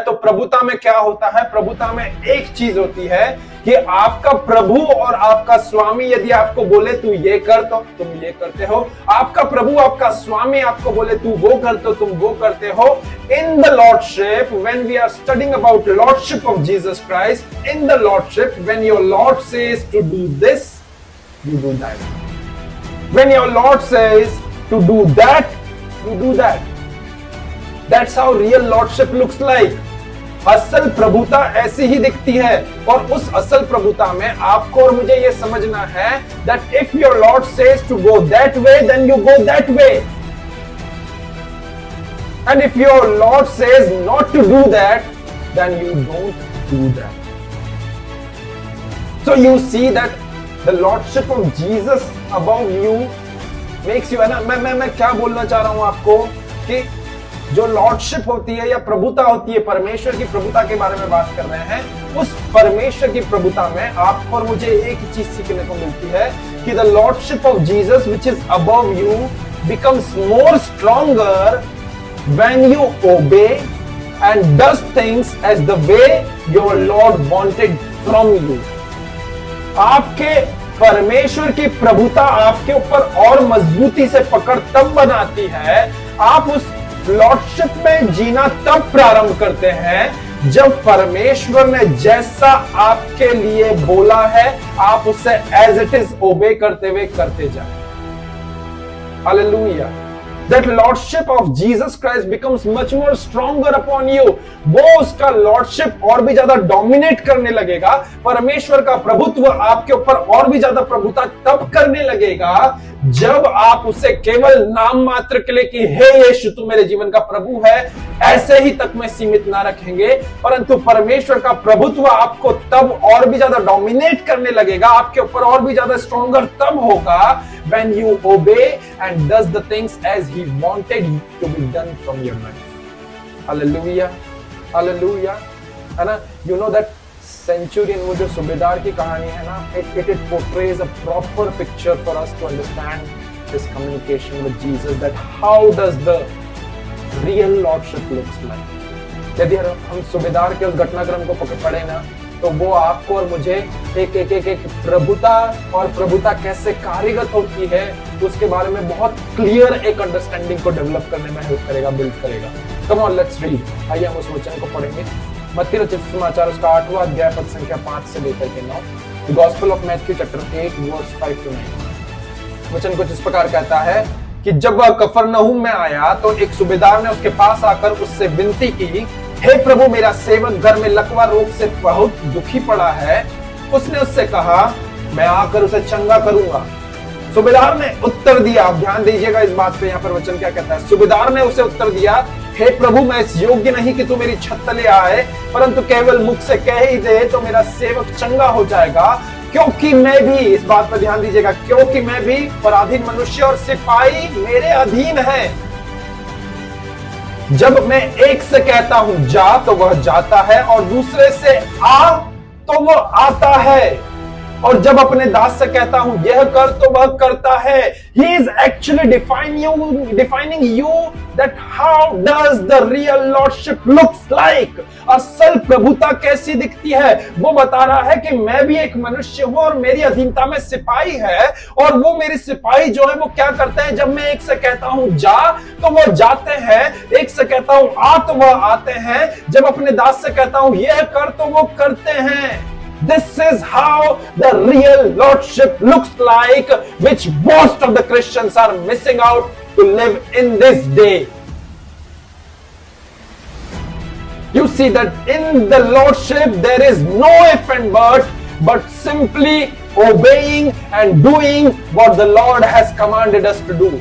तो प्रभुता में क्या होता है? प्रभुता में एक चीज होती है कि आपका प्रभु और आपका स्वामी यदि आपको बोले तू ये कर तो तुम ये करते हो, आपका प्रभु आपका स्वामी आपको बोले तू वो कर तो तुम वो करते हो। In the lordship, when we are studying about lordship of Jesus Christ, in the lordship, when your lord says to do this, you do that. When your Lord says to do that, you do that. That's how real lordship looks like. असल प्रभुता ऐसी ही दिखती है, और उस असल प्रभुता में आपको और मुझे यह समझना है that if your Lord says to go that way, then you go that way. And if your Lord says not to do that, then you don't do that. So you see that the lordship of Jesus above you makes you, है ना, मैं क्या बोलना चाह रहा हूं आपको कि जो लॉर्डशिप होती है या प्रभुता होती है, परमेश्वर की प्रभुता के बारे में बात कर रहे हैं। उस परमेश्वर की प्रभुता में आपको और मुझे एक ही चीज सीखने को मिलती है कि the lordship of Jesus which is above you becomes more stronger when you obey and does things as the way your Lord wanted from you. आपके परमेश्वर की प्रभुता आपके ऊपर और मजबूती से पकड़ तब बनाती है, आप उस लॉर्डशिप में जीना तब प्रारंभ करते हैं जब परमेश्वर ने जैसा आपके लिए बोला है आप उसे एज इट इज ओबे करते हुए करते जाए। Hallelujah. That lordship of Jesus Christ becomes much more stronger upon you. वो उसका लॉर्डशिप और भी ज्यादा डोमिनेट करने लगेगा। परमेश्वर का प्रभुत्व आपके ऊपर और भी ज्यादा प्रभुता तब करने लगेगा जब आप उसे केवल नाम मात्र के लिए कि हे यीशु तू मेरे जीवन का प्रभु है ऐसे ही तक में सीमित ना रखेंगे, परंतु परमेश्वर का प्रभुत्व आपको तब और भी ज्यादा डोमिनेट करने लगेगा, आपके ऊपर और भी ज्यादा स्ट्रॉन्गर तब होगा when you obey and does the things as he wanted to be done from your life. Hallelujah, hallelujah. है ना? You know that centurion, वो जो सूबेदार की कहानी है ना, it portrays a proper picture for us to understand his communication with Jesus, that how does the real lordship looks like. यदि हम सूबेदार के उस घटनाक्रम को पढ़े ना तो वो आपको और मुझे एक प्रभुता और प्रभुता कैसे कार्यगत होती है उसके बारे में बहुत क्लियर एक अंडरस्टैंडिंग को डेवलप करने में हेल्प करेगा, बिल्ड करेगा। Come on let's read. आइए हम उस वचन को पढ़ेंगे। मत्ती रचित सुसमाचार उसका 8वां अध्याय पद संख्या 5 से लेकर के 9। The gospel of Matthew chapter 8 verse 5 to 9। वचन कुछ इस प्रकार कहता है कि जब वह कफरनहूम में आया तो एक सूबेदार ने उसके पास आकर उससे विनती की, हे प्रभु मेरा सेवक घर में लकवा रोग से बहुत दुखी पड़ा है। उसने उससे कहा मैं आकर उसे चंगा करूंगा। सूबेदार ने उत्तर दिया, आप ध्यान दीजिएगा इस बात पे, यहाँ पर वचन क्या कहता है। सूबेदार ने उसे उत्तर दिया, हे प्रभु मैं इस योग्य नहीं कि तू मेरी छत तले आए, परंतु केवल मुख से कह ही दे तो मेरा सेवक चंगा हो जाएगा, क्योंकि मैं भी, इस बात पर ध्यान दीजिएगा, क्योंकि मैं भी पराधीन मनुष्य और सिपाही मेरे अधीन है। जब मैं एक से कहता हूं जा तो वह जाता है और दूसरे से आ तो वह आता है, और जब अपने दास से कहता हूं यह कर तो वह करता है। He is actually defining you that how does the real lordship looks like. असल प्रभुता कैसी दिखती है वो बता रहा है कि मैं भी एक मनुष्य हूं और मेरी अधीनता में सिपाही है, और वो मेरे सिपाही जो है वो क्या करते हैं, जब मैं एक से कहता हूं जा तो वो जाते हैं, एक से कहता हूं आ तो वह आते हैं, जब अपने दास से कहता हूं यह कर तो वो करते हैं। This is how the real lordship looks like, which most of the Christians are missing out to live in this day. You see that in the lordship there is no if and but simply obeying and doing what the Lord has commanded us to do.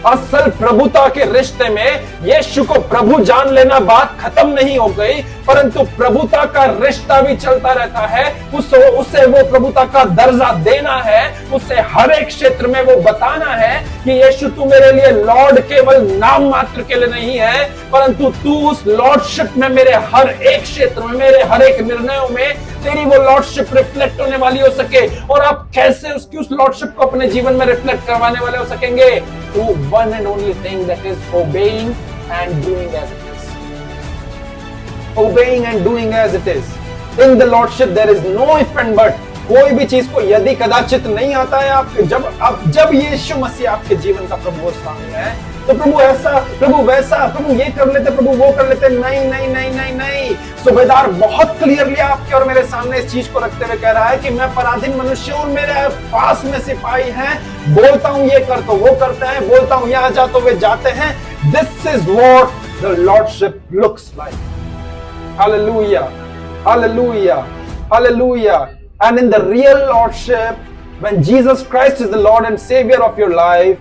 असल प्रभुता के रिश्ते में यीशु को प्रभु जान लेना बात खत्म नहीं हो गई, परंतु प्रभुता का रिश्ता भी चलता रहता है। उसे वो प्रभुता का दर्जा देना है, उसे हर एक क्षेत्र में वो बताना है कि यीशु तू मेरे लिए लॉर्ड केवल नाम मात्र के लिए नहीं है, परंतु तू उस लॉर्डशिप में मेरे हर एक क्षेत्र में, मेरे हर एक निर्णयों में तेरी वो लॉर्डशिप रिफ्लेक्ट होने वाली हो सके। और आप कैसे उसकी उस लॉर्डशिप को अपने जीवन में रिफ्लेक्ट करवाने वाले हो सकेंगे? Through one and only thing, that is obeying and doing as it is. obeying and doing as it is. In the lordship there is no if and but. कोई भी चीज को यदि कदाचित नहीं आता है आपके, जब यीशु मसीह आपके जीवन का प्रभु और स्वामी है, तो प्रभु ऐसा, प्रभु वैसा, प्रभु ये कर लेते, प्रभु वो कर लेते, नहीं नहीं नहीं नहीं नहीं। सूबेदार बहुत क्लियरली आपके और मेरे सामने इस चीज को रखते हुए कह रहा है कि मैं पराधीन मनुष्य हूं, मेरे पास में सिपाही हैं, बोलता हूं ये कर तो वो करते हैं, बोलता हूं यहां जा तो वे जाते हैं। This is what the lordship looks like. Hallelujah, hallelujah, hallelujah. And in the real lordship, when Jesus Christ is the Lord and Savior of your life,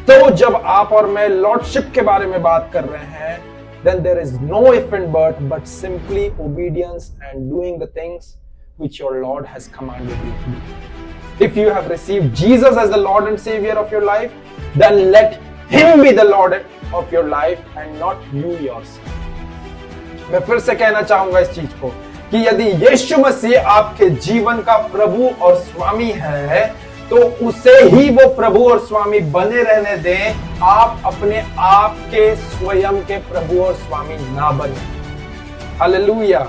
तो जब आप और मैं लॉर्डशिप के बारे में बात कर रहे हैं, then there is no if and but simply obedience and doing the things which your Lord has commanded you to do. If you have received Jesus as the Lord and Savior of your life, then let Him be the Lord of your life and not you yourself. मैं फिर से कहना चाहूंगा इस चीज को कि यदि यीशु मसीह आपके जीवन का प्रभु और स्वामी है, तो उसे ही वो प्रभु और स्वामी बने रहने दें। आप अपने आप के स्वयं के प्रभु और स्वामी ना बने। हालेलुया।